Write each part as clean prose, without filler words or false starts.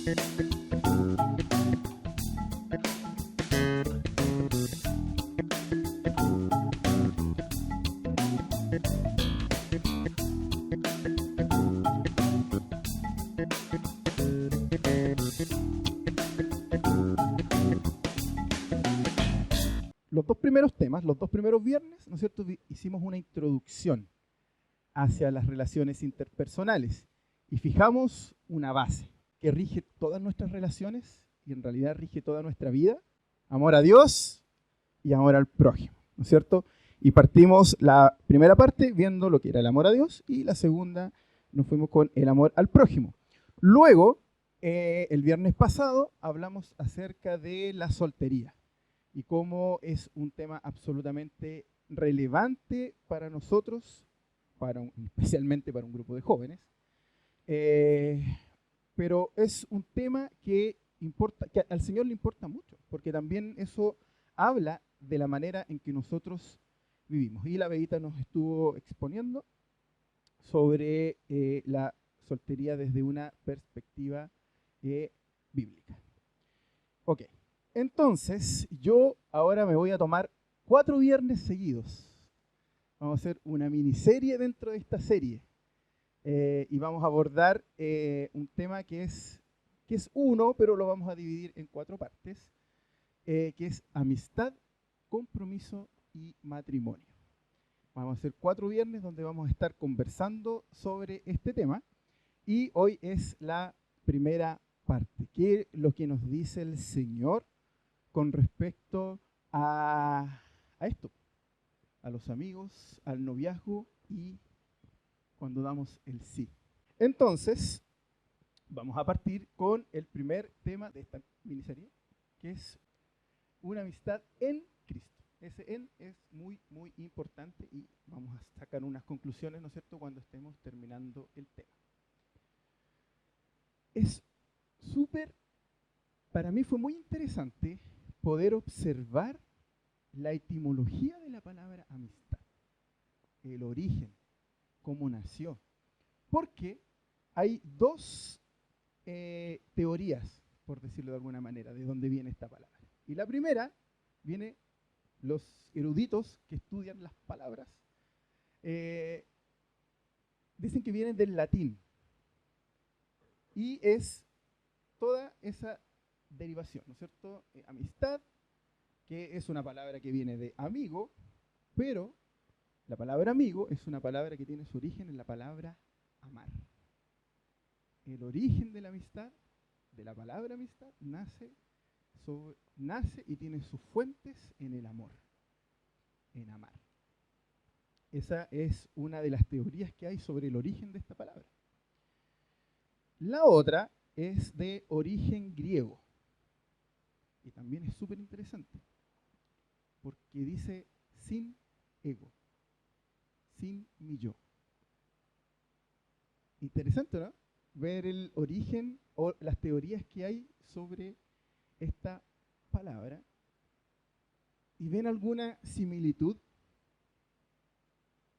Los dos primeros temas, los dos primeros viernes, ¿no es cierto?, hicimos una introducción hacia las relaciones interpersonales y fijamos una base que rige todas nuestras relaciones y en realidad rige toda nuestra vida: amor a Dios y amor al prójimo, ¿no es cierto? Y partimos la primera parte viendo lo que era el amor a Dios y la segunda nos fuimos con el amor al prójimo. Luego, el viernes pasado hablamos acerca de la soltería y cómo es un tema absolutamente relevante para nosotros, especialmente para un grupo de jóvenes, pero es un tema que al Señor le importa mucho, porque también eso habla de la manera en que nosotros vivimos. Y la Bedita nos estuvo exponiendo sobre la soltería desde una perspectiva bíblica. Ok. Entonces, yo ahora me voy a tomar 4 viernes seguidos. Vamos a hacer una miniserie dentro de esta serie. Y vamos a abordar un tema que es uno, pero lo vamos a dividir en 4 partes, que es amistad, compromiso y matrimonio. Vamos a hacer 4 viernes donde vamos a estar conversando sobre este tema. Y hoy es la primera parte, que es lo que nos dice el Señor con respecto a esto, a los amigos, al noviazgo y cuando damos el sí. Entonces, vamos a partir con el primer tema de esta miniserie, que es una amistad en Cristo. Ese en es muy, muy importante y vamos a sacar unas conclusiones, ¿no es cierto?, cuando estemos terminando el tema. Es súper, para mí fue muy interesante poder observar la etimología de la palabra amistad, el origen, cómo nació. Porque hay 2 teorías, por decirlo de alguna manera, de dónde viene esta palabra. Y la primera viene, los eruditos que estudian las palabras, dicen que vienen del latín. Y es toda esa derivación, ¿no es cierto? Amistad, que es una palabra que viene de amigo, pero la palabra amigo es una palabra que tiene su origen en la palabra amar. El origen de la amistad, de la palabra amistad, nace y tiene sus fuentes en el amor, en amar. Esa es una de las teorías que hay sobre el origen de esta palabra. La otra es de origen griego. Y también es súper interesante, porque dice sin ego, sin mi yo. Interesante, ¿no? Ver el origen o las teorías que hay sobre esta palabra. ¿Y ven alguna similitud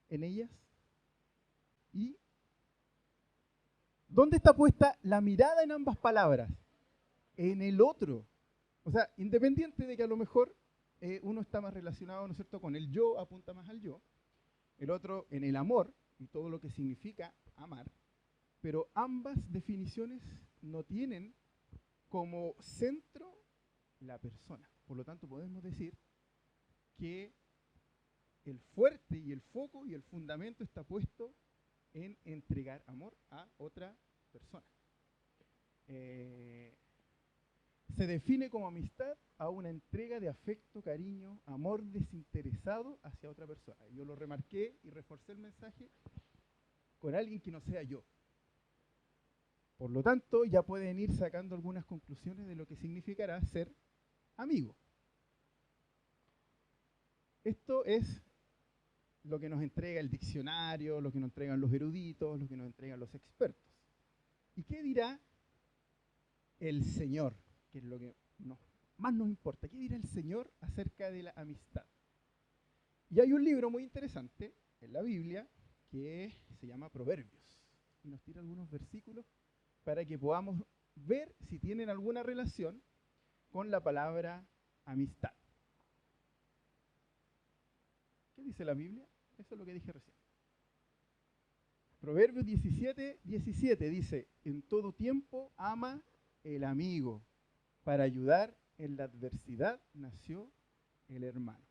en ellas? ¿Y dónde está puesta la mirada en ambas palabras? En el otro. O sea, independiente de que a lo mejor uno está más relacionado, ¿no es cierto?, con el yo, apunta más al yo, el otro en el amor y todo lo que significa amar, pero ambas definiciones no tienen como centro la persona. Por lo tanto, podemos decir que el fuerte y el foco y el fundamento está puesto en entregar amor a otra persona. Se define como amistad a una entrega de afecto, cariño, amor desinteresado hacia otra persona. Yo lo remarqué y reforcé el mensaje con alguien que no sea yo. Por lo tanto, ya pueden ir sacando algunas conclusiones de lo que significará ser amigo. Esto es lo que nos entrega el diccionario, lo que nos entregan los eruditos, lo que nos entregan los expertos. ¿Y qué dirá el Señor? Que es lo que más nos importa. ¿Qué dirá el Señor acerca de la amistad? Y hay un libro muy interesante en la Biblia que se llama Proverbios y nos tira algunos versículos para que podamos ver si tienen alguna relación con la palabra amistad. ¿Qué dice la Biblia? Eso es lo que dije recién. Proverbios 17:17 dice, en todo tiempo ama el amigo, para ayudar en la adversidad nació el hermano.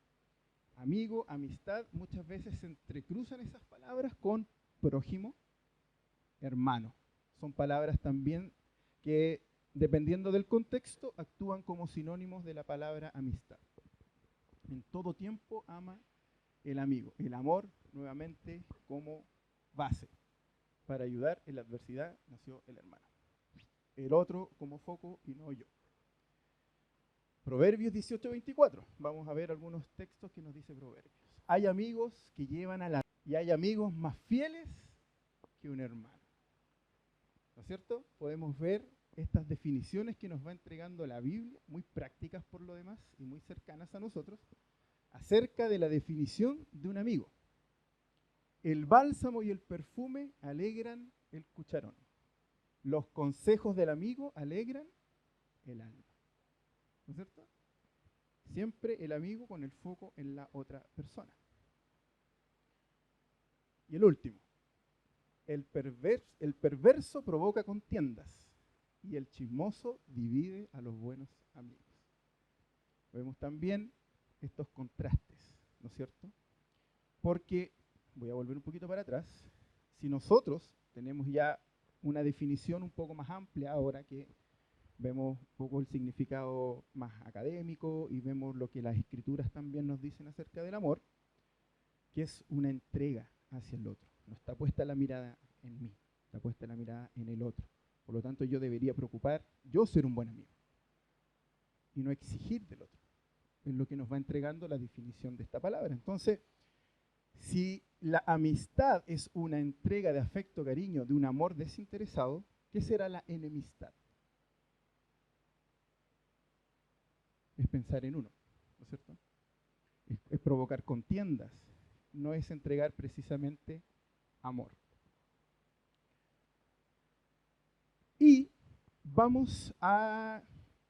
Amigo, amistad, muchas veces se entrecruzan esas palabras con prójimo, hermano. Son palabras también que, dependiendo del contexto, actúan como sinónimos de la palabra amistad. En todo tiempo ama el amigo. El amor, nuevamente, como base. Para ayudar en la adversidad nació el hermano. El otro como foco y no yo. Proverbios 18:24. Vamos a ver algunos textos que nos dice Proverbios. Hay amigos que llevan a la... y hay amigos más fieles que un hermano. ¿No es cierto? Podemos ver estas definiciones que nos va entregando la Biblia, muy prácticas por lo demás y muy cercanas a nosotros, acerca de la definición de un amigo. El bálsamo y el perfume alegran el cucharón. Los consejos del amigo alegran el alma. ¿No es cierto? Siempre el amigo con el foco en la otra persona. Y el último. El perverso provoca contiendas y el chismoso divide a los buenos amigos. Vemos también estos contrastes, ¿no es cierto? Porque, voy a volver un poquito para atrás, si nosotros tenemos ya una definición un poco más amplia ahora que vemos un poco el significado más académico y vemos lo que las escrituras también nos dicen acerca del amor, que es una entrega hacia el otro. No está puesta la mirada en mí, está puesta la mirada en el otro. Por lo tanto, yo debería preocupar, yo ser un buen amigo, y no exigir del otro. Es lo que nos va entregando la definición de esta palabra. Entonces, si la amistad es una entrega de afecto, cariño, de un amor desinteresado, ¿qué será la enemistad? Es pensar en uno, ¿no es cierto? Es provocar contiendas, no es entregar precisamente amor. Y vamos a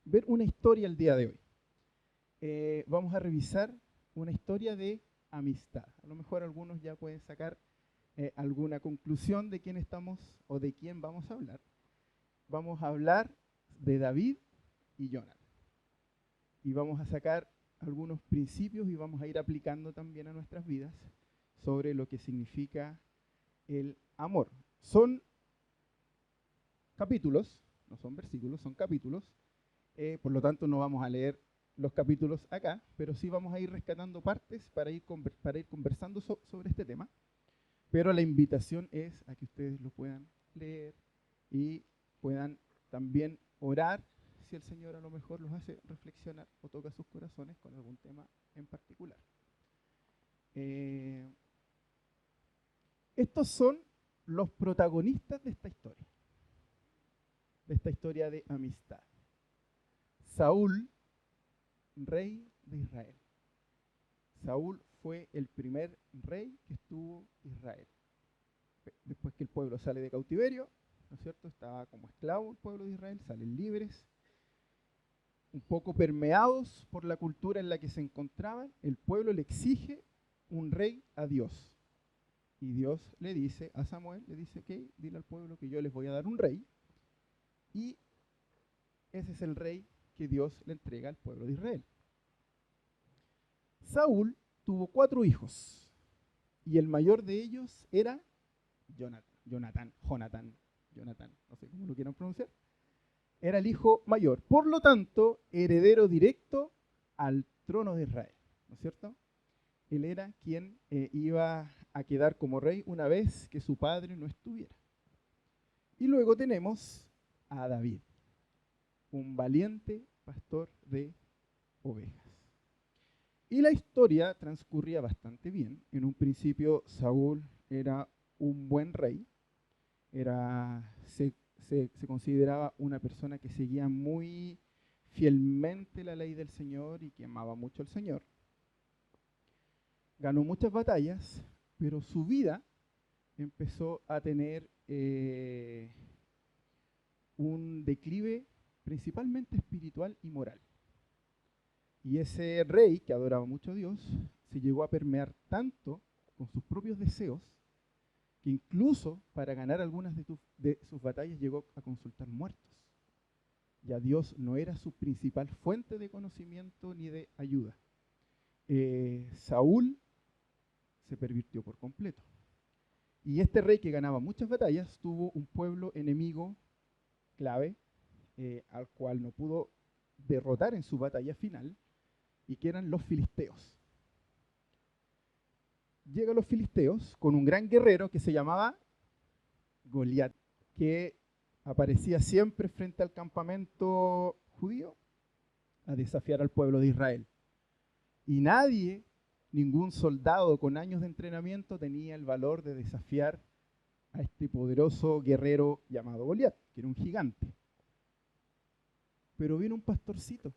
ver una historia el día de hoy. Vamos a revisar una historia de amistad. A lo mejor algunos ya pueden sacar alguna conclusión de quién estamos o de quién vamos a hablar. Vamos a hablar de David y Jonathan. Y vamos a sacar algunos principios y vamos a ir aplicando también a nuestras vidas sobre lo que significa el amor. Son capítulos, no son versículos, son capítulos. Por lo tanto, no vamos a leer los capítulos acá, pero sí vamos a ir rescatando partes para ir conversando sobre este tema. Pero la invitación es a que ustedes lo puedan leer y puedan también orar si el Señor a lo mejor los hace reflexionar o toca sus corazones con algún tema en particular. Estos son los protagonistas de esta historia de amistad. Saúl, rey de Israel. Saúl fue el primer rey que estuvo Israel. Después que el pueblo sale de cautiverio, ¿no es cierto? Estaba como esclavo el pueblo de Israel, salen libres, un poco permeados por la cultura en la que se encontraban. El pueblo le exige un rey a Dios. Y Dios le dice a Samuel, le dice, ok, dile al pueblo que yo les voy a dar un rey. Y ese es el rey que Dios le entrega al pueblo de Israel. Saúl tuvo 4 hijos y el mayor de ellos era Jonatán, no sé cómo lo quieran pronunciar. Era el hijo mayor, por lo tanto, heredero directo al trono de Israel, ¿no es cierto? Él era quien iba a quedar como rey una vez que su padre no estuviera. Y luego tenemos a David, un valiente pastor de ovejas. Y la historia transcurría bastante bien. En un principio Saúl era un buen rey, se consideraba una persona que seguía muy fielmente la ley del Señor y que amaba mucho al Señor. Ganó muchas batallas, pero su vida empezó a tener un declive principalmente espiritual y moral. Y ese rey, que adoraba mucho a Dios, se llegó a permear tanto con sus propios deseos, que incluso para ganar algunas de sus batallas llegó a consultar muertos. Ya Dios no era su principal fuente de conocimiento ni de ayuda. Saúl se pervirtió por completo. Y este rey que ganaba muchas batallas tuvo un pueblo enemigo clave, al cual no pudo derrotar en su batalla final, y que eran los filisteos. Llegan los filisteos con un gran guerrero que se llamaba Goliat, que aparecía siempre frente al campamento judío a desafiar al pueblo de Israel. Y nadie, ningún soldado con años de entrenamiento tenía el valor de desafiar a este poderoso guerrero llamado Goliat, que era un gigante. Pero vino un pastorcito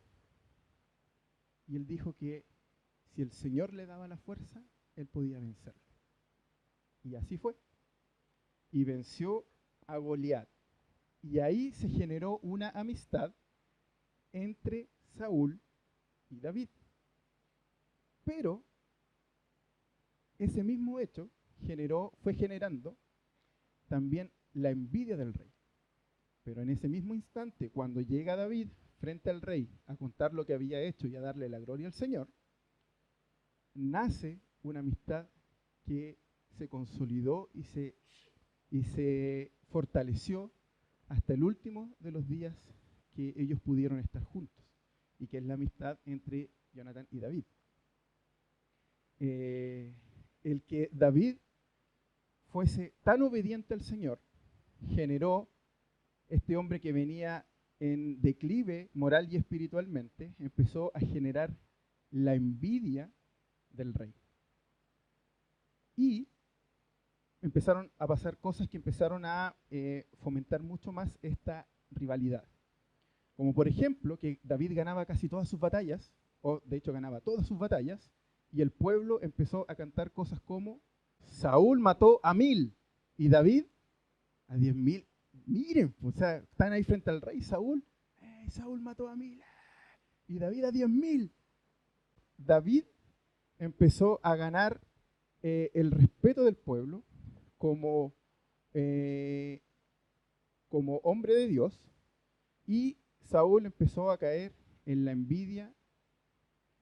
y él dijo que si el Señor le daba la fuerza, él podía vencerlo. Y así fue. Y venció a Goliat. Y ahí se generó una amistad entre Saúl y David. Pero ese mismo hecho fue generando también la envidia del rey. Pero en ese mismo instante, cuando llega David frente al rey a contar lo que había hecho y a darle la gloria al Señor, nace una amistad que se consolidó y se fortaleció hasta el último de los días que ellos pudieron estar juntos, y que es la amistad entre Jonatán y David. El que David fuese tan obediente al Señor generó este hombre que venía en declive moral y espiritualmente, empezó a generar la envidia del rey. Y empezaron a pasar cosas que empezaron a fomentar mucho más esta rivalidad. Como por ejemplo que David ganaba casi todas sus batallas, o de hecho ganaba todas sus batallas, y el pueblo empezó a cantar cosas como Saúl mató a 1000 y David a 10.000. Miren, o sea, están ahí frente al rey Saúl, Saúl mató a 1000 y David a 10.000. David empezó a ganar el respeto del pueblo como, como hombre de Dios, y Saúl empezó a caer en la envidia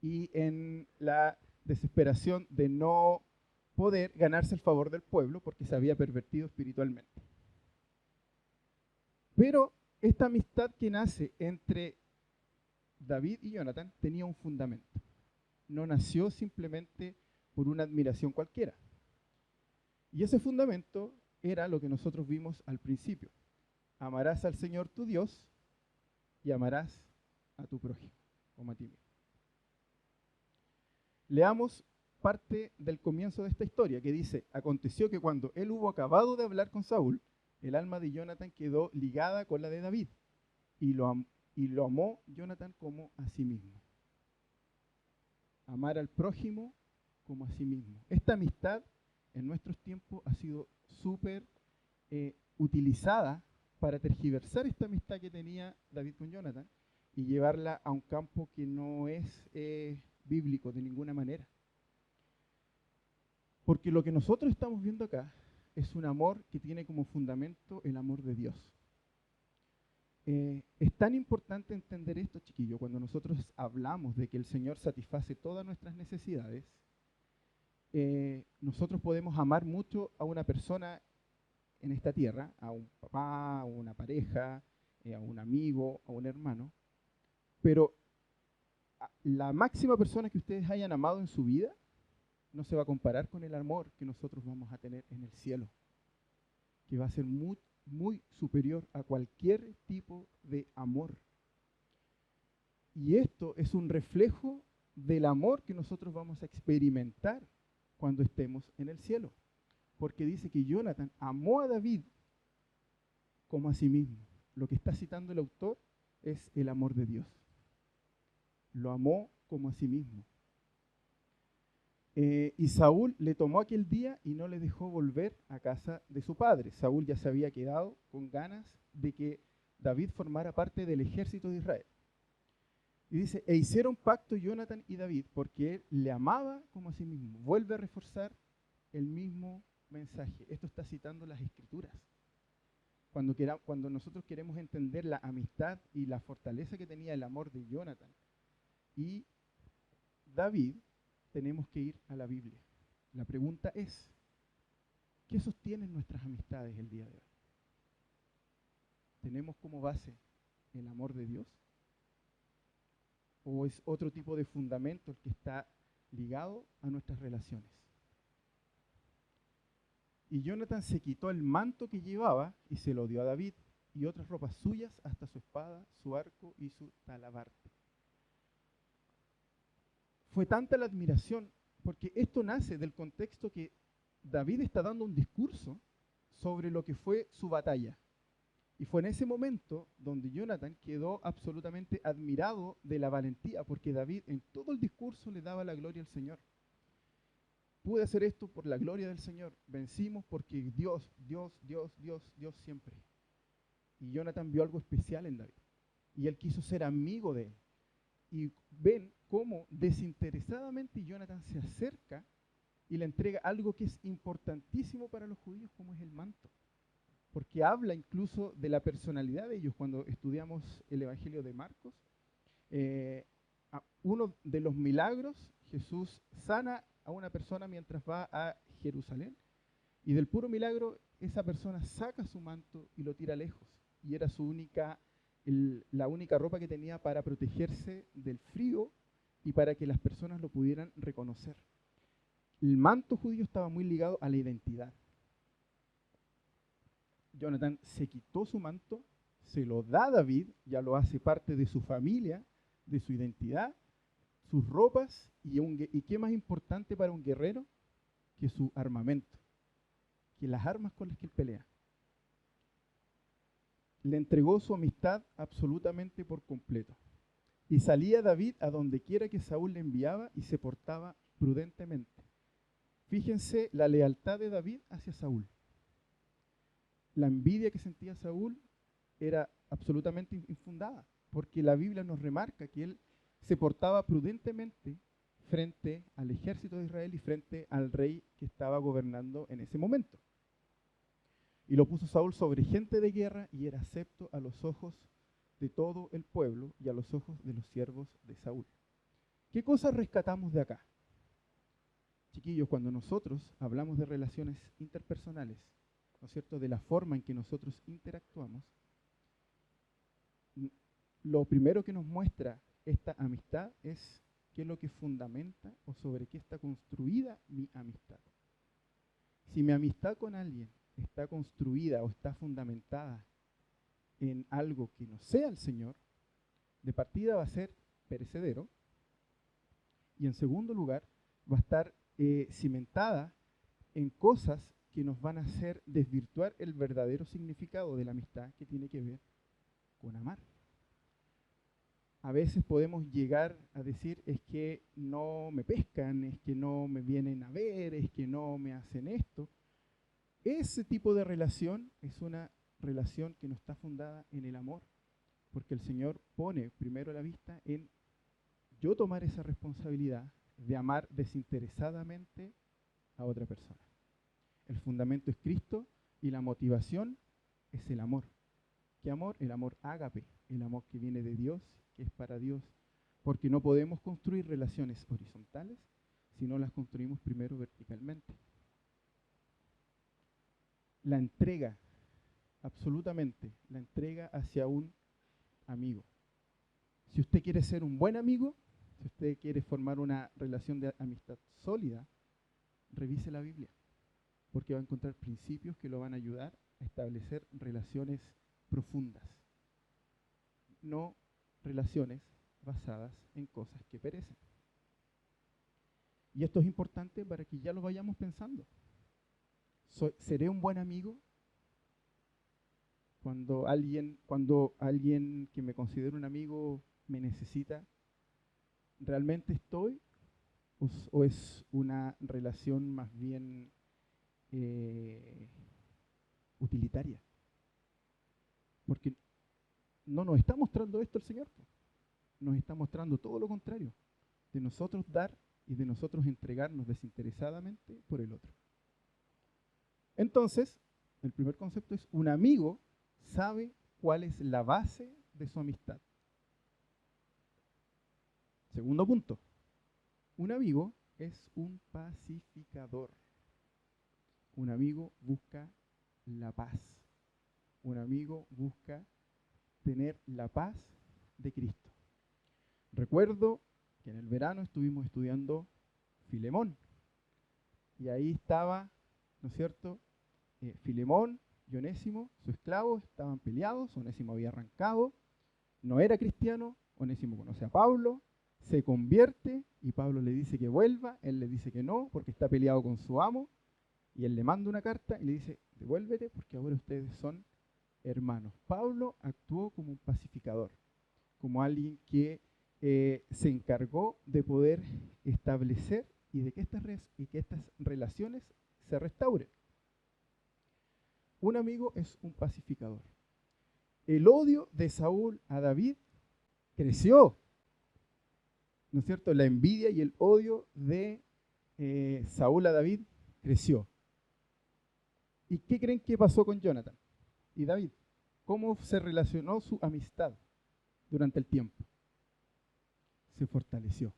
y en la desesperación de no poder ganarse el favor del pueblo porque se había pervertido espiritualmente. Pero esta amistad que nace entre David y Jonatán tenía un fundamento. No nació simplemente por una admiración cualquiera. Y ese fundamento era lo que nosotros vimos al principio. Amarás al Señor tu Dios y amarás a tu prójimo, como a ti mismo. Leamos parte del comienzo de esta historia, que dice: aconteció que cuando él hubo acabado de hablar con Saúl, el alma de Jonatán quedó ligada con la de David, y lo amó Jonatán como a sí mismo. Amar al prójimo como a sí mismo. Esta amistad en nuestros tiempos ha sido súper utilizada para tergiversar esta amistad que tenía David con Jonatán y llevarla a un campo que no es bíblico de ninguna manera. Porque lo que nosotros estamos viendo acá es un amor que tiene como fundamento el amor de Dios. Es tan importante entender esto, chiquillos, cuando nosotros hablamos de que el Señor satisface todas nuestras necesidades. Nosotros podemos amar mucho a una persona en esta tierra, a un papá, a una pareja, a un amigo, a un hermano, pero la máxima persona que ustedes hayan amado en su vida no se va a comparar con el amor que nosotros vamos a tener en el cielo, que va a ser muy, muy superior a cualquier tipo de amor. Y esto es un reflejo del amor que nosotros vamos a experimentar cuando estemos en el cielo. Porque dice que Jonatán amó a David como a sí mismo. Lo que está citando el autor es el amor de Dios. Lo amó como a sí mismo. Y Saúl le tomó aquel día y no le dejó volver a casa de su padre. Saúl ya se había quedado con ganas de que David formara parte del ejército de Israel. Y dice, e hicieron pacto Jonathan y David porque él le amaba como a sí mismo. Vuelve a reforzar el mismo mensaje. Esto está citando las Escrituras. Cuando nosotros queremos entender la amistad y la fortaleza que tenía el amor de Jonathan y David, tenemos que ir a la Biblia. La pregunta es, ¿qué sostienen nuestras amistades el día de hoy? ¿Tenemos como base el amor de Dios? ¿O es otro tipo de fundamento el que está ligado a nuestras relaciones? Y Jonathan se quitó el manto que llevaba y se lo dio a David y otras ropas suyas hasta su espada, su arco y su talabarte. Fue tanta la admiración, porque esto nace del contexto que David está dando un discurso sobre lo que fue su batalla. Y fue en ese momento donde Jonathan quedó absolutamente admirado de la valentía, porque David en todo el discurso le daba la gloria al Señor. Pude hacer esto por la gloria del Señor. Vencimos porque Dios siempre. Y Jonathan vio algo especial en David. Y él quiso ser amigo de él. Y ven cómo desinteresadamente Jonathan se acerca y le entrega algo que es importantísimo para los judíos, como es el manto. Porque habla incluso de la personalidad de ellos. Cuando estudiamos el Evangelio de Marcos, uno de los milagros, Jesús sana a una persona mientras va a Jerusalén, y del puro milagro esa persona saca su manto y lo tira lejos, y era la única ropa que tenía para protegerse del frío y para que las personas lo pudieran reconocer. El manto judío estaba muy ligado a la identidad. Jonathan se quitó su manto, se lo da a David, ya lo hace parte de su familia, de su identidad, sus ropas, y qué más importante para un guerrero que su armamento, que las armas con las que él pelea. Le entregó su amistad absolutamente por completo. Y salía David a donde quiera que Saúl le enviaba y se portaba prudentemente. Fíjense la lealtad de David hacia Saúl. La envidia que sentía Saúl era absolutamente infundada, porque la Biblia nos remarca que él se portaba prudentemente frente al ejército de Israel y frente al rey que estaba gobernando en ese momento. Y lo puso Saúl sobre gente de guerra y era acepto a los ojos de todo el pueblo y a los ojos de los siervos de Saúl. ¿Qué cosas rescatamos de acá? Chiquillos, cuando nosotros hablamos de relaciones interpersonales, ¿no es cierto?, de la forma en que nosotros interactuamos, lo primero que nos muestra esta amistad es qué es lo que fundamenta o sobre qué está construida mi amistad. Si mi amistad con alguien está construida o está fundamentada en algo que no sea el Señor, de partida va a ser perecedero, y en segundo lugar va a estar cimentada en cosas que nos van a hacer desvirtuar el verdadero significado de la amistad, que tiene que ver con amar. A veces podemos llegar a decir, es que no me pescan, es que no me vienen a ver, es que no me hacen esto. Ese tipo de relación es una relación que no está fundada en el amor, porque el Señor pone primero la vista en yo tomar esa responsabilidad de amar desinteresadamente a otra persona. El fundamento es Cristo y la motivación es el amor. ¿Qué amor? El amor ágape, el amor que viene de Dios, que es para Dios. Porque no podemos construir relaciones horizontales si no las construimos primero verticalmente. La entrega, absolutamente, la entrega hacia un amigo. Si usted quiere ser un buen amigo, si usted quiere formar una relación de amistad sólida, revise la Biblia, porque va a encontrar principios que lo van a ayudar a establecer relaciones profundas, no relaciones basadas en cosas que perecen. Y esto es importante para que ya lo vayamos pensando. ¿Seré un buen amigo? Cuando alguien que me considero un amigo me necesita, ¿realmente estoy? ¿O es una relación más bien utilitaria? Porque no nos está mostrando esto el Señor. Nos está mostrando todo lo contrario, de nosotros dar y de nosotros entregarnos desinteresadamente por el otro. Entonces, el primer concepto es: un amigo sabe cuál es la base de su amistad. Segundo punto, un amigo es un pacificador. Un amigo busca la paz. Un amigo busca tener la paz de Cristo. Recuerdo que en el verano estuvimos estudiando Filemón. Y ahí estaba, ¿no es cierto?, Filemón y Onésimo, su esclavo, estaban peleados. Onésimo había arrancado, no era cristiano. Onésimo conoce a Pablo, se convierte y Pablo le dice que vuelva. Él le dice que no porque está peleado con su amo. Y él le manda una carta y le dice: devuélvete porque ahora ustedes son hermanos. Pablo actuó como un pacificador, como alguien que se encargó de poder establecer y de que estas relaciones se restauren. Un amigo es un pacificador. El odio de Saúl a David creció, ¿no es cierto? La envidia y el odio de Saúl a David creció. ¿Y qué creen que pasó con Jonathan y David? ¿Cómo se relacionó su amistad durante el tiempo? Se fortaleció,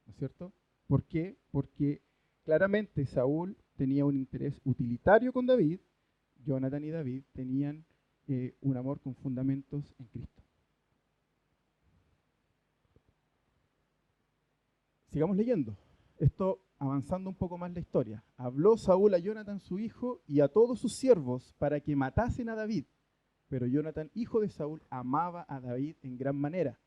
¿no es cierto? ¿Por qué? Porque claramente Saúl tenía un interés utilitario con David. Jonathan y David tenían un amor con fundamentos en Cristo. Sigamos leyendo. Esto avanzando un poco más la historia. Habló Saúl a Jonathan su hijo y a todos sus siervos para que matasen a David. Pero Jonathan, hijo de Saúl, amaba a David en gran manera.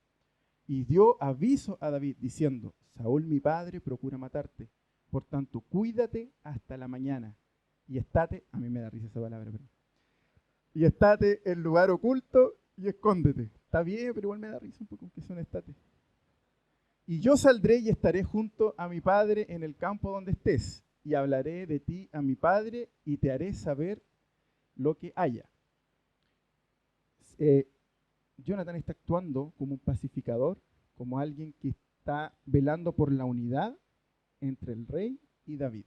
Y dio aviso a David diciendo: Saúl mi padre procura matarte. Por tanto, cuídate hasta la mañana. Y estate, a mí me da risa esa palabra, pero, y estate en lugar oculto y escóndete. Está bien, pero igual me da risa un poco que sea un estate. Y yo saldré y estaré junto a mi padre en el campo donde estés, y hablaré de ti a mi padre y te haré saber lo que haya. Jonathan está actuando como un pacificador, como alguien que está velando por la unidad entre el rey y David.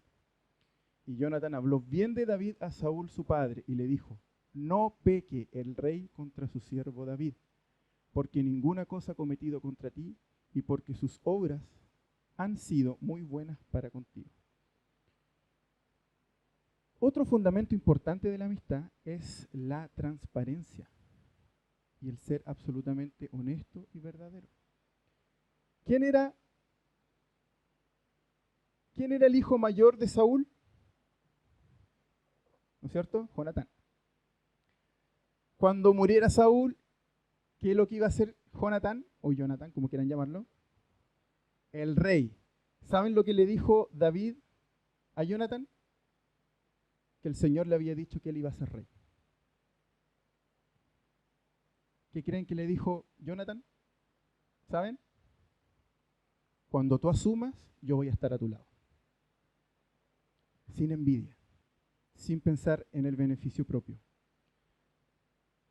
Y Jonathan habló bien de David a Saúl su padre y le dijo: no peque el rey contra su siervo David, porque ninguna cosa ha cometido contra ti y porque sus obras han sido muy buenas para contigo. Otro fundamento importante de la amistad es la transparencia y el ser absolutamente honesto y verdadero. ¿Quién era el hijo mayor de Saúl? ¿No es cierto? Jonatán. Cuando muriera Saúl, ¿qué es lo que iba a hacer Jonatán, o Jonatán, como quieran llamarlo? El rey. ¿Saben lo que le dijo David a Jonatán? Que el Señor le había dicho que él iba a ser rey. ¿Qué creen que le dijo Jonatán? ¿Saben? Cuando tú asumas, yo voy a estar a tu lado. Sin envidia, sin pensar en el beneficio propio.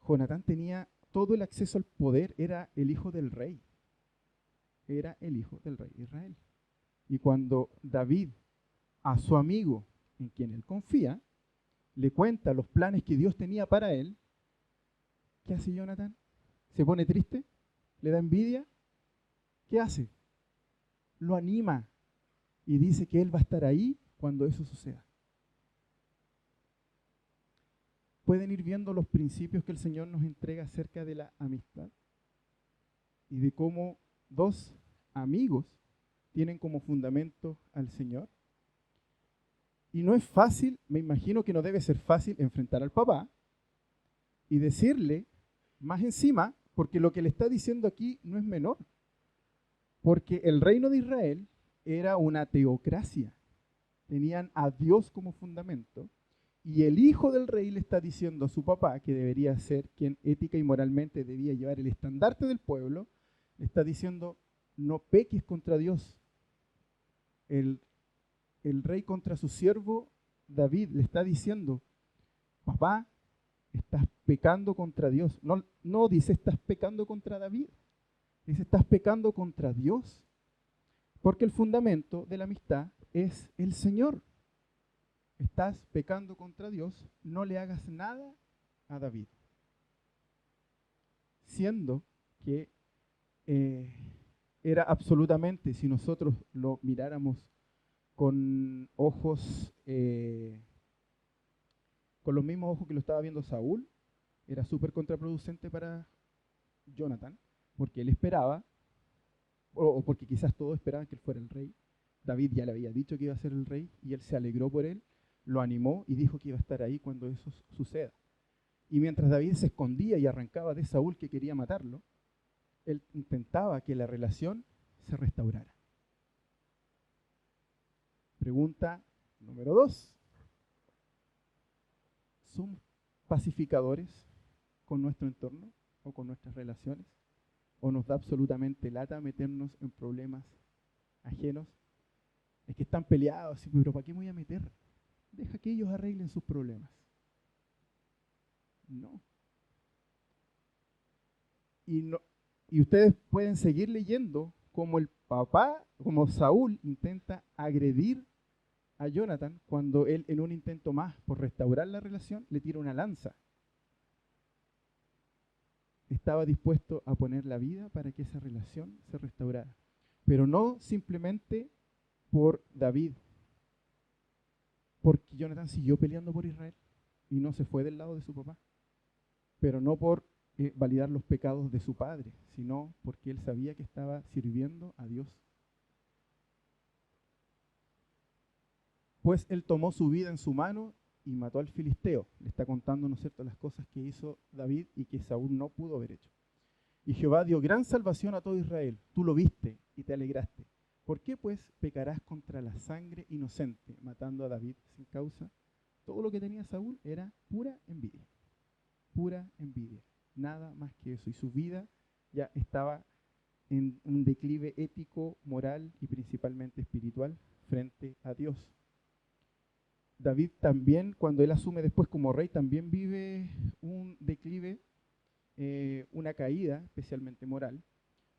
Jonatán tenía todo el acceso al poder, era el hijo del rey. Era el hijo del rey de Israel. Y cuando David, a su amigo, en quien él confía, le cuenta los planes que Dios tenía para él, ¿qué hace Jonatán? ¿Se pone triste? ¿Le da envidia? ¿Qué hace? Lo anima y dice que él va a estar ahí cuando eso suceda. Pueden ir viendo los principios que el Señor nos entrega acerca de la amistad y de cómo dos amigos tienen como fundamento al Señor. Y no es fácil, me imagino que no debe ser fácil enfrentar al papá y decirle más encima, porque lo que le está diciendo aquí no es menor, porque el reino de Israel era una teocracia, tenían a Dios como fundamento, y el hijo del rey le está diciendo a su papá, que debería ser quien ética y moralmente debía llevar el estandarte del pueblo, le está diciendo: no peques contra Dios. El rey contra su siervo David le está diciendo: papá, estás pecando contra Dios. No, no dice estás pecando contra David, dice estás pecando contra Dios, porque el fundamento de la amistad es el Señor. Estás pecando contra Dios, no le hagas nada a David. Siendo que era absolutamente, si nosotros lo miráramos con ojos, con los mismos ojos que lo estaba viendo Saúl, era súper contraproducente para Jonathan, porque él esperaba, o porque quizás todos esperaban que él fuera el rey. David ya le había dicho que iba a ser el rey y él se alegró por él, lo animó y dijo que iba a estar ahí cuando eso suceda. Y mientras David se escondía y arrancaba de Saúl que quería matarlo, él intentaba que la relación se restaurara. Pregunta número 2. ¿Somos pacificadores con nuestro entorno o con nuestras relaciones? ¿O nos da absolutamente lata meternos en problemas ajenos? Es que están peleados, así, pero ¿para qué me voy a meter? Deja que ellos arreglen sus problemas. No. Y ustedes pueden seguir leyendo como el papá, como Saúl intenta agredir a Jonathan cuando él, en un intento más por restaurar la relación, le tira una lanza. Estaba dispuesto a poner la vida para que esa relación se restaurara. Pero no simplemente por David, porque Jonathan siguió peleando por Israel y no se fue del lado de su papá. Pero no por validar los pecados de su padre, sino porque él sabía que estaba sirviendo a Dios. Pues él tomó su vida en su mano y mató al filisteo. Le está contando, ¿no es cierto?, las cosas que hizo David y que Saúl no pudo haber hecho. Y Jehová dio gran salvación a todo Israel. Tú lo viste y te alegraste. ¿Por qué pues pecarás contra la sangre inocente, matando a David sin causa? Todo lo que tenía Saúl era pura envidia. Pura envidia. Nada más que eso. Y su vida ya estaba en un declive ético, moral y principalmente espiritual frente a Dios. David también, cuando él asume después como rey, también vive un declive, una caída, especialmente moral,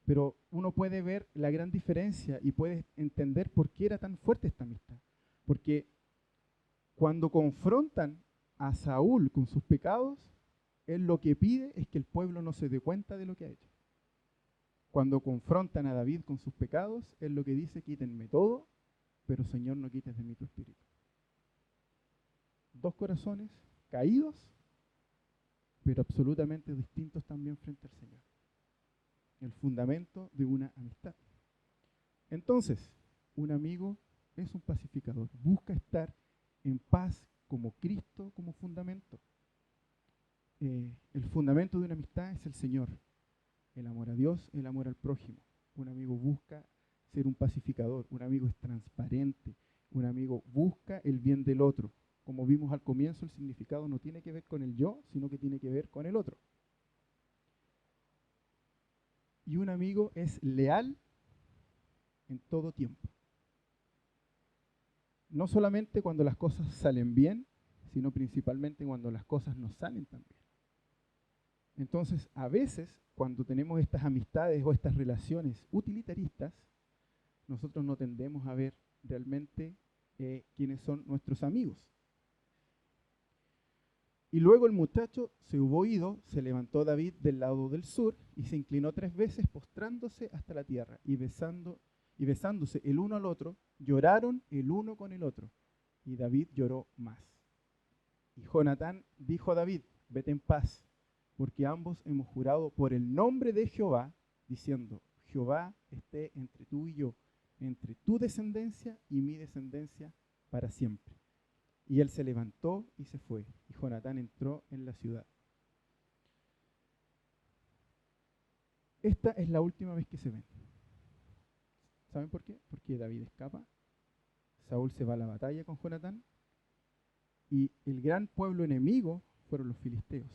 pero uno puede ver la gran diferencia y puede entender por qué era tan fuerte esta amistad. Porque cuando confrontan a Saúl con sus pecados, él lo que pide es que el pueblo no se dé cuenta de lo que ha hecho. Cuando confrontan a David con sus pecados, él lo que dice: quítenme todo, pero Señor, no quites de mí tu espíritu. Dos corazones caídos, pero absolutamente distintos también frente al Señor. El fundamento de una amistad. Entonces, un amigo es un pacificador, busca estar en paz como Cristo como fundamento. El fundamento de una amistad es el Señor, el amor a Dios, el amor al prójimo. Un amigo busca ser un pacificador, un amigo es transparente, un amigo busca el bien del otro. Como vimos al comienzo, el significado no tiene que ver con el yo, sino que tiene que ver con el otro. Y un amigo es leal en todo tiempo. No solamente cuando las cosas salen bien, sino principalmente cuando las cosas no salen tan bien. Entonces, a veces, cuando tenemos estas amistades o estas relaciones utilitaristas, nosotros no tendemos a ver realmente quiénes son nuestros amigos. Y luego el muchacho se hubo ido, se levantó David del lado del sur y se inclinó 3 veces postrándose hasta la tierra y besándose el uno al otro, lloraron el uno con el otro. Y David lloró más. Y Jonatán dijo a David: vete en paz, porque ambos hemos jurado por el nombre de Jehová, diciendo: Jehová esté entre tú y yo, entre tu descendencia y mi descendencia para siempre. Y él se levantó y se fue, y Jonatán entró en la ciudad. Esta es la última vez que se ven. ¿Saben por qué? Porque David escapa, Saúl se va a la batalla con Jonatán, y el gran pueblo enemigo fueron los filisteos,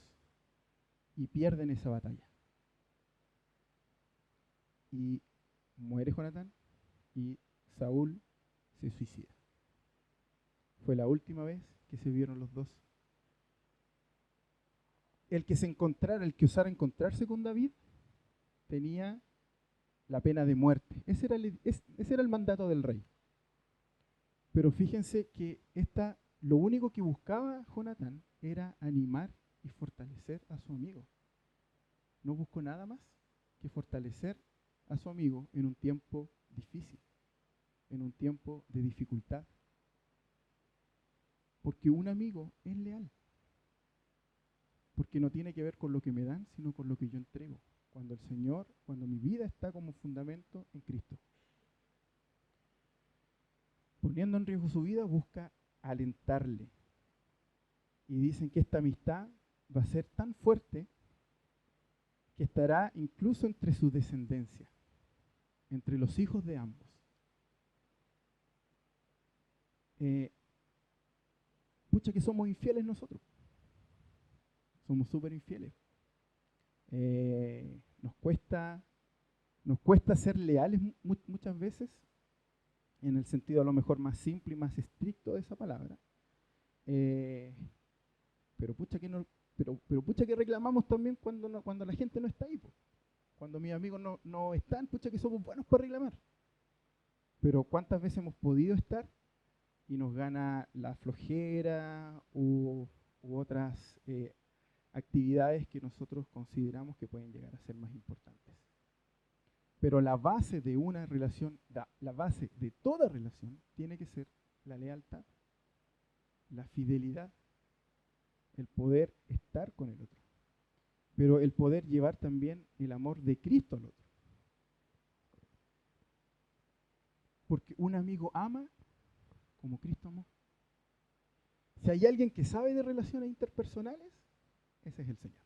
y pierden esa batalla. Y muere Jonatán, y Saúl se suicida. Fue la última vez que se vieron los dos. el que el que osara encontrarse con David, tenía la pena de muerte. Ese era el mandato del rey. Pero fíjense que lo único que buscaba Jonatán era animar y fortalecer a su amigo. No buscó nada más que fortalecer a su amigo en un tiempo difícil, en un tiempo de dificultad. Porque un amigo es leal. Porque no tiene que ver con lo que me dan, sino con lo que yo entrego. Cuando mi vida está como fundamento en Cristo. Poniendo en riesgo su vida, busca alentarle. Y dicen que esta amistad va a ser tan fuerte que estará incluso entre su descendencia, entre los hijos de ambos. Pucha que somos infieles nosotros. Somos súper infieles. Nos cuesta ser leales muchas veces, en el sentido a lo mejor más simple y más estricto de esa palabra. Pero pucha que reclamamos también cuando la gente no está ahí, po. Cuando mis amigos no están, pucha que somos buenos para reclamar. Pero ¿cuántas veces hemos podido estar y nos gana la flojera u otras actividades que nosotros consideramos que pueden llegar a ser más importantes? Pero la base de una relación, la base de toda relación, tiene que ser la lealtad, la fidelidad, el poder estar con el otro, pero el poder llevar también el amor de Cristo al otro. Porque un amigo ama como Cristo amó. Si hay alguien que sabe de relaciones interpersonales, ese es el Señor.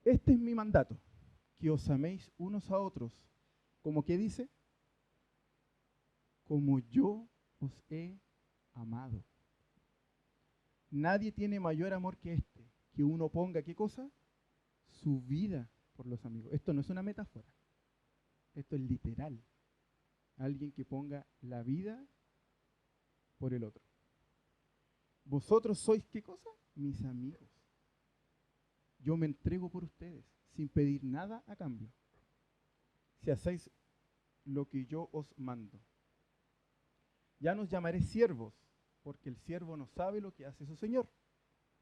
Este es mi mandato, que os améis unos a otros, como que dice, como yo os he amado. Nadie tiene mayor amor que este, que uno ponga, ¿qué cosa? Su vida por los amigos. Esto no es una metáfora, esto es literal. Alguien que ponga la vida por el otro. Vosotros sois, ¿qué cosa? Mis amigos. Yo me entrego por ustedes, sin pedir nada a cambio. Si hacéis lo que yo os mando. Ya nos llamaré siervos, porque el siervo no sabe lo que hace su señor.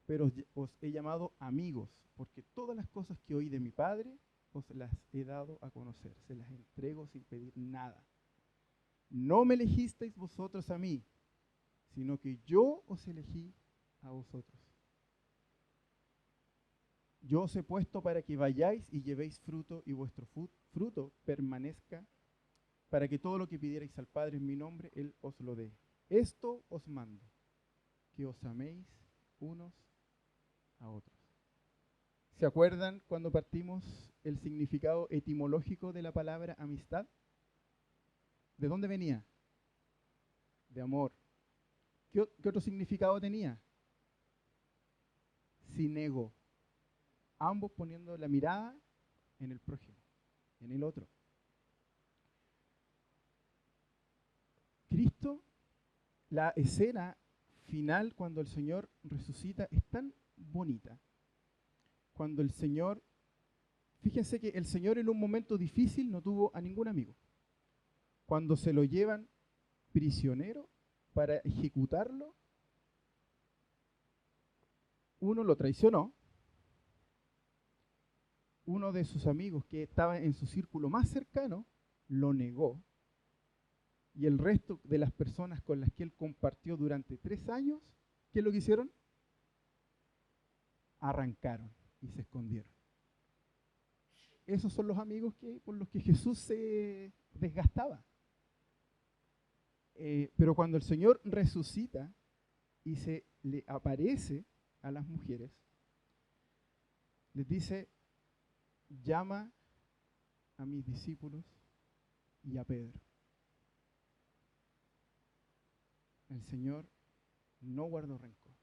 Pero os he llamado amigos, porque todas las cosas que oí de mi Padre os las he dado a conocer. Se las entrego sin pedir nada. No me elegisteis vosotros a mí, sino que yo os elegí a vosotros. Yo os he puesto para que vayáis y llevéis fruto y vuestro fruto permanezca, para que todo lo que pidierais al Padre en mi nombre, Él os lo dé. Esto os mando, que os améis unos a otros. ¿Se acuerdan cuando partimos el significado etimológico de la palabra amistad? ¿De dónde venía? De amor. ¿Qué otro significado tenía? Sin ego. Ambos poniendo la mirada en el prójimo, en el otro. Cristo, la escena final cuando el Señor resucita es tan bonita. Cuando el Señor, fíjense que el Señor en un momento difícil no tuvo a ningún amigo. Cuando se lo llevan prisionero para ejecutarlo, uno lo traicionó, uno de sus amigos que estaba en su círculo más cercano lo negó, y el resto de las personas con las que él compartió durante 3 años, ¿qué es lo que hicieron? Arrancaron y se escondieron. Esos son los amigos por los que Jesús se desgastaba. Pero cuando el Señor resucita y se le aparece a las mujeres, les dice, llama a mis discípulos y a Pedro. El Señor no guardó rencor.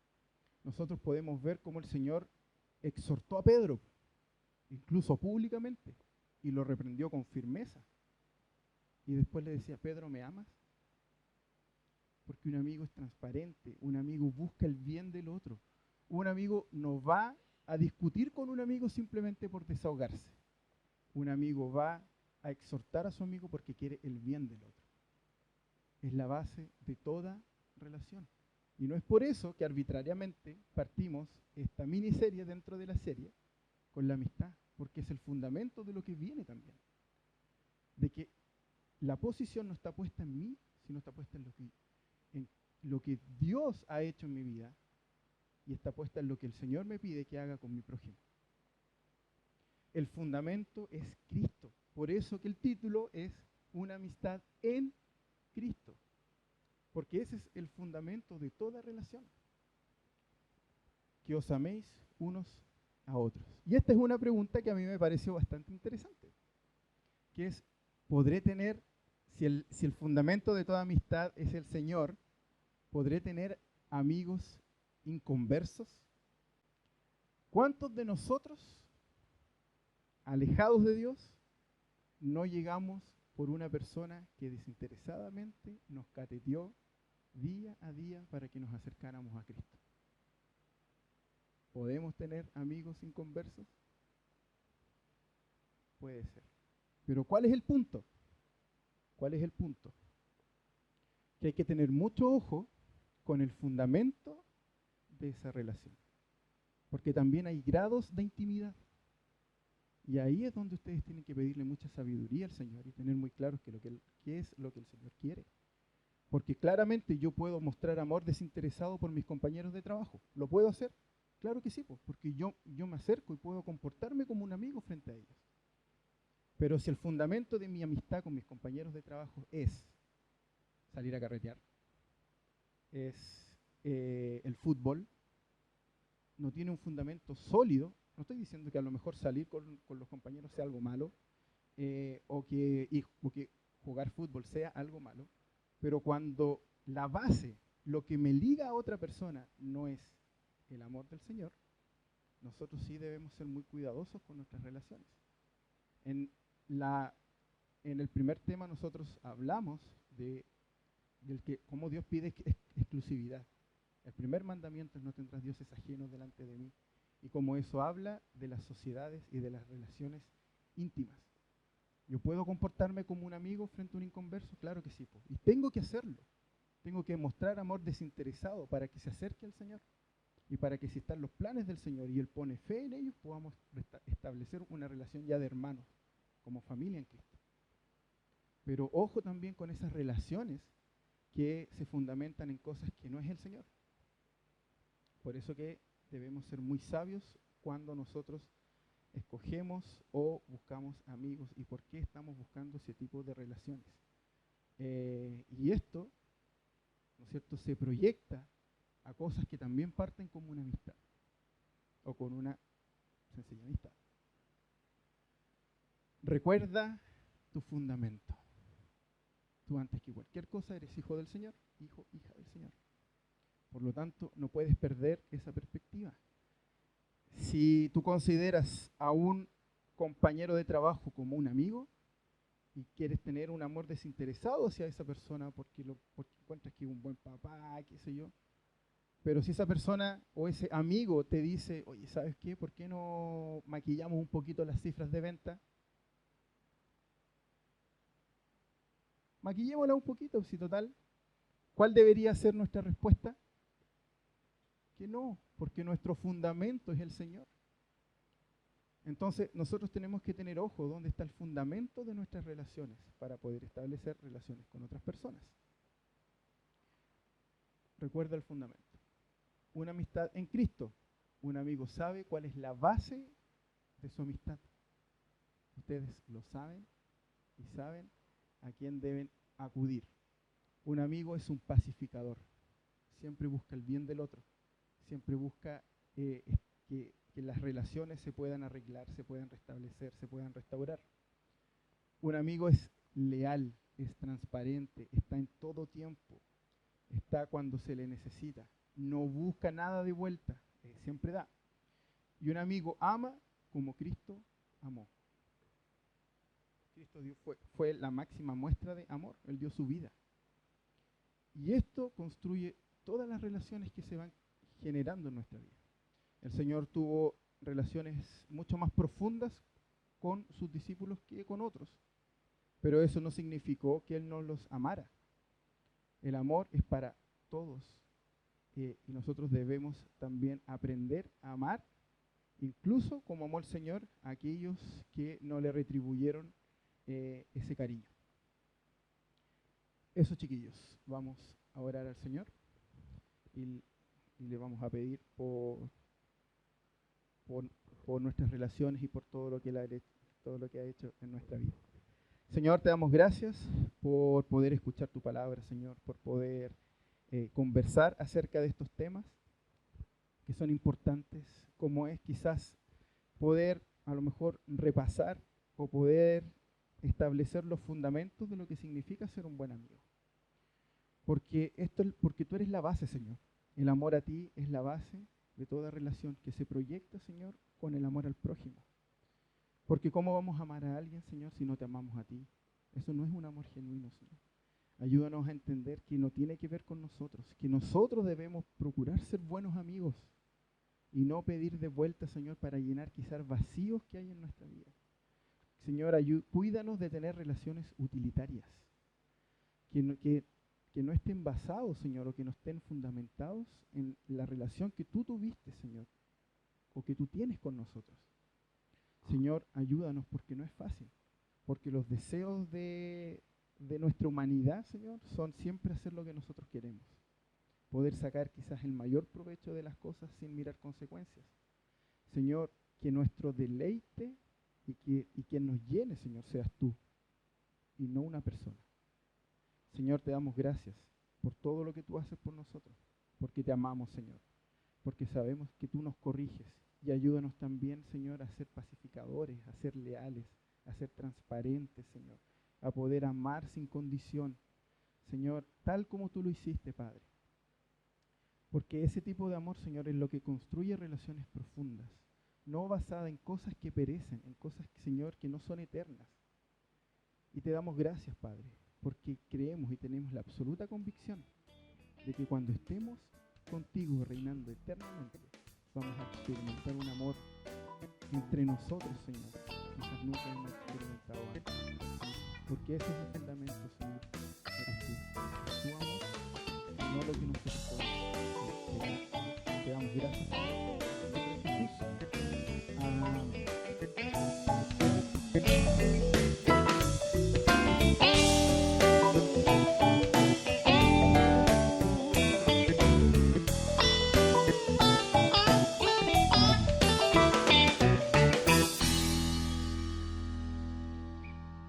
Nosotros podemos ver cómo el Señor exhortó a Pedro, incluso públicamente, y lo reprendió con firmeza. Y después le decía, Pedro, ¿me amas? Porque un amigo es transparente, un amigo busca el bien del otro, Un amigo no va a discutir con un amigo simplemente por desahogarse. Un amigo va a exhortar a su amigo porque quiere el bien del otro. Es la base de toda relación. Y no es por eso que arbitrariamente partimos esta miniserie dentro de la serie con la amistad, porque es el fundamento de lo que viene también. De que la posición no está puesta en mí, sino está puesta en lo que Dios ha hecho en mi vida y está puesta en lo que el Señor me pide que haga con mi prójimo. El fundamento es Cristo. Por eso que el título es Una amistad en Cristo. Porque ese es el fundamento de toda relación. Que os améis unos a otros. Y esta es una pregunta que a mí me pareció bastante interesante. Que es, ¿podré tener, si el fundamento de toda amistad es el Señor, ¿podré tener amigos inconversos? ¿Cuántos de nosotros, alejados de Dios, no llegamos por una persona que desinteresadamente nos cateteó día a día para que nos acercáramos a Cristo? ¿Podemos tener amigos inconversos? Puede ser. Pero ¿cuál es el punto? ¿Cuál es el punto? Que hay que tener mucho ojo con el fundamento de esa relación. Porque también hay grados de intimidad. Y ahí es donde ustedes tienen que pedirle mucha sabiduría al Señor y tener muy claro qué es lo que el Señor quiere. Porque claramente yo puedo mostrar amor desinteresado por mis compañeros de trabajo. ¿Lo puedo hacer? Claro que sí, porque yo me acerco y puedo comportarme como un amigo frente a ellos. Pero si el fundamento de mi amistad con mis compañeros de trabajo es salir a carretear, es el fútbol, no tiene un fundamento sólido. No estoy diciendo que a lo mejor salir con los compañeros sea algo malo, o que jugar fútbol sea algo malo, pero cuando la base, lo que me liga a otra persona, no es el amor del Señor, nosotros sí debemos ser muy cuidadosos con nuestras relaciones. En el primer tema nosotros hablamos cómo Dios pide exclusividad. El primer mandamiento es: no tendrás dioses ajenos delante de mí. Y como eso habla de las sociedades y de las relaciones íntimas. ¿Yo puedo comportarme como un amigo frente a un inconverso? Claro que sí, y tengo que hacerlo. Tengo que mostrar amor desinteresado para que se acerque al Señor. Y para que, si están los planes del Señor y Él pone fe en ellos, podamos establecer una relación ya de hermanos, como familia en Cristo. Pero ojo también con esas relaciones que se fundamentan en cosas que no es el Señor. Por eso que debemos ser muy sabios cuando nosotros escogemos o buscamos amigos y por qué estamos buscando ese tipo de relaciones. Y esto, ¿no es cierto?, se proyecta a cosas que también parten como una amistad o con una sencilla amistad. Recuerda tu fundamento. Tú, antes que cualquier cosa, eres hijo del Señor, hija del Señor. Por lo tanto, no puedes perder esa perspectiva. Si tú consideras a un compañero de trabajo como un amigo y quieres tener un amor desinteresado hacia esa persona porque encuentras que es un buen papá, qué sé yo, pero si esa persona o ese amigo te dice: oye, ¿sabes qué? ¿Por qué no maquillamos un poquito las cifras de venta? Maquillémosla un poquito, si total. ¿Cuál debería ser nuestra respuesta? Que no, porque nuestro fundamento es el Señor. Entonces, nosotros tenemos que tener ojo dónde está el fundamento de nuestras relaciones para poder establecer relaciones con otras personas. Recuerda el fundamento. Una amistad en Cristo. Un amigo sabe cuál es la base de su amistad. Ustedes lo saben y saben a quién deben acudir. Un amigo es un pacificador. Siempre busca el bien del otro. Siempre busca que las relaciones se puedan arreglar, se puedan restablecer, se puedan restaurar. Un amigo es leal, es transparente, está en todo tiempo, está cuando se le necesita, no busca nada de vuelta, siempre da. Y un amigo ama como Cristo amó. Cristo fue la máxima muestra de amor, Él dio su vida. Y esto construye todas las relaciones que se van generando en nuestra vida. El Señor tuvo relaciones mucho más profundas con sus discípulos que con otros, pero eso no significó que Él no los amara. El amor es para todos, y nosotros debemos también aprender a amar, incluso como amó el Señor a aquellos que no le retribuyeron ese cariño. Eso, chiquillos, vamos a orar al Señor y le vamos a pedir por nuestras relaciones y por todo lo que ha hecho en nuestra vida. Señor, te damos gracias por poder escuchar tu palabra, Señor, por poder conversar acerca de estos temas que son importantes, como es quizás poder a lo mejor repasar o poder establecer los fundamentos de lo que significa ser un buen amigo. Porque tú eres la base, Señor. El amor a ti es la base de toda relación que se proyecta, Señor, con el amor al prójimo. Porque ¿cómo vamos a amar a alguien, Señor, si no te amamos a ti? Eso no es un amor genuino, Señor. Ayúdanos a entender que no tiene que ver con nosotros, que nosotros debemos procurar ser buenos amigos y no pedir de vuelta, Señor, para llenar quizás vacíos que hay en nuestra vida. Señor, cuídanos de tener relaciones utilitarias, que no estén basados, Señor, o que no estén fundamentados en la relación que tú tuviste, Señor, o que tú tienes con nosotros. Señor, ayúdanos porque no es fácil, porque los deseos de nuestra humanidad, Señor, son siempre hacer lo que nosotros queremos, poder sacar quizás el mayor provecho de las cosas sin mirar consecuencias. Señor, que nuestro deleite y quien nos llene, Señor, seas tú y no una persona. Señor, te damos gracias por todo lo que tú haces por nosotros, porque te amamos, Señor, porque sabemos que tú nos corriges. Y ayúdanos también, Señor, a ser pacificadores, a ser leales, a ser transparentes, Señor, a poder amar sin condición, Señor, tal como tú lo hiciste, Padre. Porque ese tipo de amor, Señor, es lo que construye relaciones profundas, no basada en cosas que perecen, en cosas, Señor, que no son eternas. Y te damos gracias, Padre, porque creemos y tenemos la absoluta convicción de que cuando estemos contigo reinando eternamente, vamos a experimentar un amor entre nosotros, Señor, quizás nunca hemos experimentado antes. Porque ese es el fundamento, Señor, eres tú. Tu amor, no lo que nosotros podemos esperar. Te damos gracias, Señor.